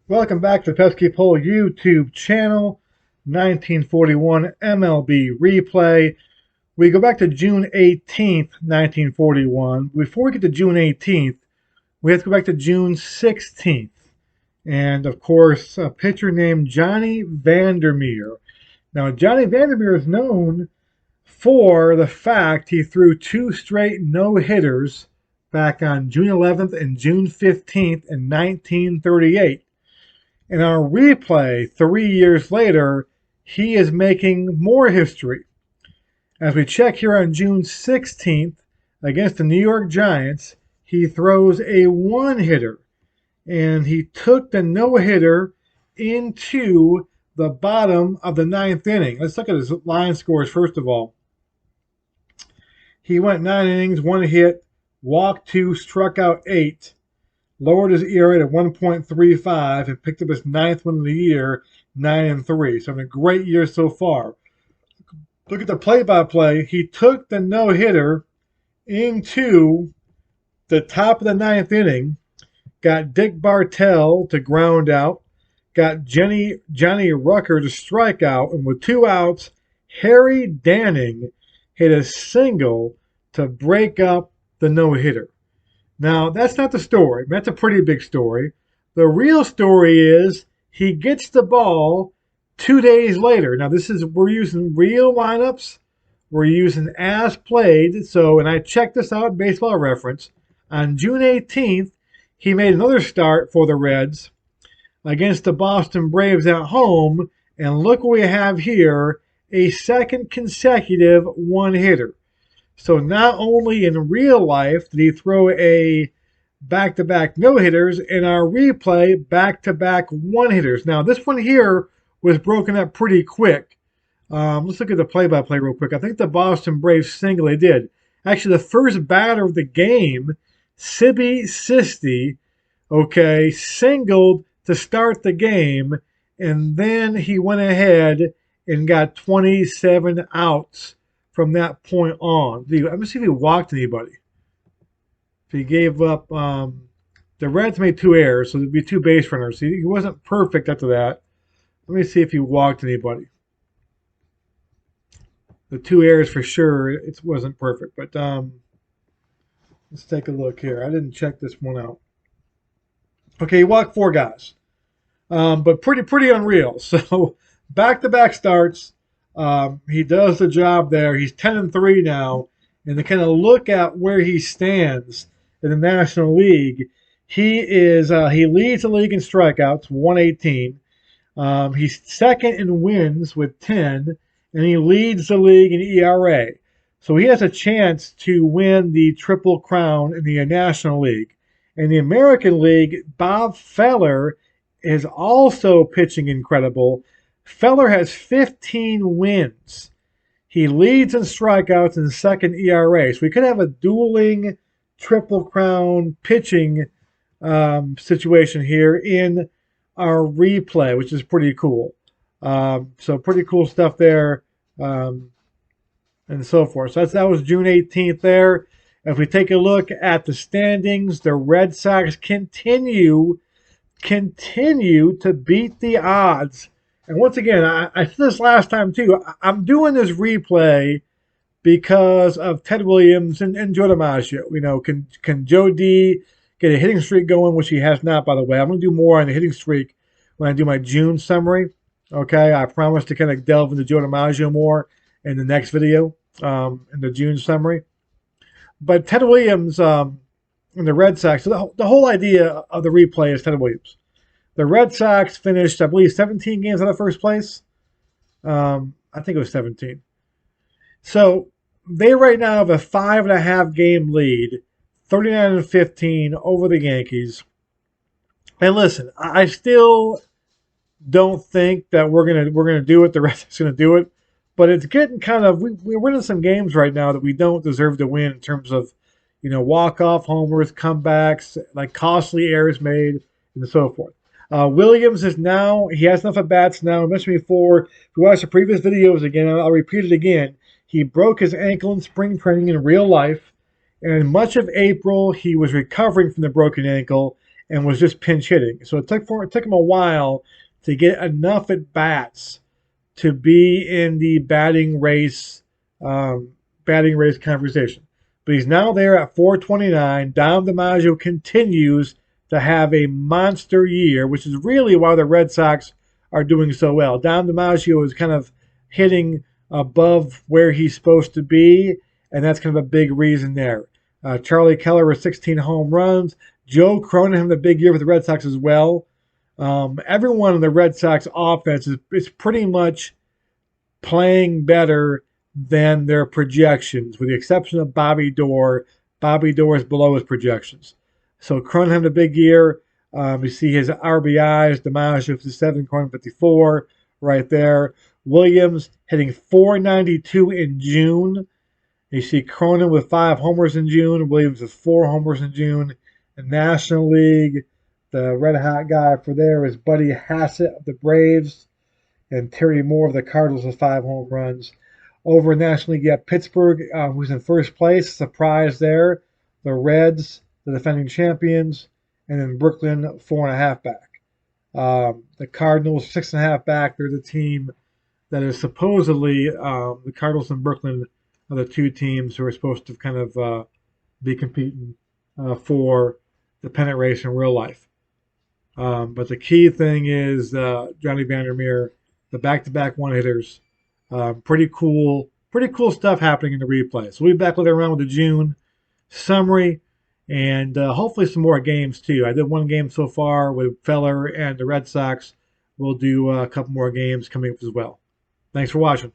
Welcome back to the Pesky Pole YouTube channel. 1941 MLB replay. We go back to June 18th, 1941. Before we get to June 18th, we have to go back to June 16th. And of course, a pitcher named Johnny Vander Meer. Now, Johnny Vander Meer is known for the fact he threw two straight no-hitters back on June 11th and June 15th in 1938. In our replay, 3 years later, he is making more history. As we check here on June 16th against the New York Giants, he throws a one-hitter, and he took the no-hitter into the bottom of the ninth inning. Let's look at his line scores first of all. He went 9 innings, 1 hit, walked 2, struck out 8. Lowered his ERA to 1.35 and picked up his 9th win of the year, 9-3. So having a great year so far. Look at the play-by-play. He took the no-hitter into the top of the 9th inning, got Dick Bartell to ground out, got Johnny Rucker to strike out, and with 2 outs, Harry Danning hit a single to break up the no-hitter. Now, that's not the story. That's a pretty big story. The real story is he gets the ball 2 days later. Now, we're using real lineups. We're using as played. So, and I checked this out in Baseball Reference. On June 18th, he made another start for the Reds against the Boston Braves at home. And look what we have here, a second consecutive one-hitter. So not only in real life did he throw a back-to-back no-hitters, in our replay, back-to-back one-hitters. Now, this one here was broken up pretty quick. Let's look at the play-by-play real quick. I think the Boston Braves single they did. Actually, the first batter of the game, Sibby Sisti, singled to start the game, and then he went ahead and got 27 outs from that point on. Let me see if he walked anybody. If he gave up, the Reds made 2 errors, so there'd be 2 base runners. He wasn't perfect after that. Let me see if he walked anybody. The 2 errors for sure, it wasn't perfect. But let's take a look here. I didn't check this one out. Okay, he walked 4 guys, but pretty unreal. So back-to-back starts. He does the job there. He's 10-3 now, and to kind of look at where he stands in the National League, he leads the league in strikeouts, 118. He's second in wins with 10, and he leads the league in ERA. So he has a chance to win the Triple Crown in the National League. In the American League, Bob Feller is also pitching incredible. Feller has 15 wins. He leads in strikeouts and second ERA. So we could have a dueling Triple Crown pitching situation here in our replay, which is pretty cool. So pretty cool stuff there, and so forth. So that was June 18th there. If we take a look at the standings, the Red Sox continue to beat the odds. And once again, I said this last time too, I'm doing this replay because of Ted Williams and Joe DiMaggio. You know, can Joe D get a hitting streak going, which he has not, by the way. I'm going to do more on the hitting streak when I do my June summary. Okay, I promise to kind of delve into Joe DiMaggio more in the next video, in the June summary. But Ted Williams and the Red Sox, so the whole idea of the replay is Ted Williams. The Red Sox finished, I believe, 17 games out of first place. I think it was 17. So they right now have a 5.5 game lead, 39-15 over the Yankees. And listen, I still don't think that we're gonna do it. The Red Sox gonna do it, but it's getting kind of we're winning some games right now that we don't deserve to win in terms of, walk-off homers, comebacks, like costly errors made, and so forth. Williams he has enough at bats now. I mentioned before, if you watch the previous videos again, I'll repeat it again. He broke his ankle in spring training in real life, and much of April he was recovering from the broken ankle, and was just pinch hitting. So it took him a while to get enough at bats to be in the batting race conversation. But he's now there at 429. Dom DiMaggio continues to have a monster year, which is really why the Red Sox are doing so well. Dom DiMaggio is kind of hitting above where he's supposed to be, and that's kind of a big reason there. Charlie Keller with 16 home runs. Joe Cronin having a big year for the Red Sox as well. Everyone in the Red Sox offense is pretty much playing better than their projections, with the exception of Bobby Doerr. Bobby Doerr is below his projections. So Cronin having a big year. You see his RBIs, DiMaggio 57, Cronin 54 right there. Williams hitting 492 in June. You see Cronin with 5 homers in June. Williams with 4 homers in June. The National League, the red hot guy for there is Buddy Hassett of the Braves, and Terry Moore of the Cardinals with 5 home runs. Over in National League, you have Pittsburgh, who's in first place. Surprise there. The Reds, the defending champions, and then Brooklyn 4.5 back. The Cardinals 6.5 back. They're the team that is supposedly the Cardinals and Brooklyn are the two teams who are supposed to kind of be competing for the pennant race in real life. But the key thing is Johnny Vander Meer, the back-to-back one-hitters. Pretty cool stuff happening in the replay. So we'll be back later around with the June summary and hopefully some more games too. I did one game so far with Feller and the Red Sox. We'll do a couple more games coming up as well. Thanks for watching.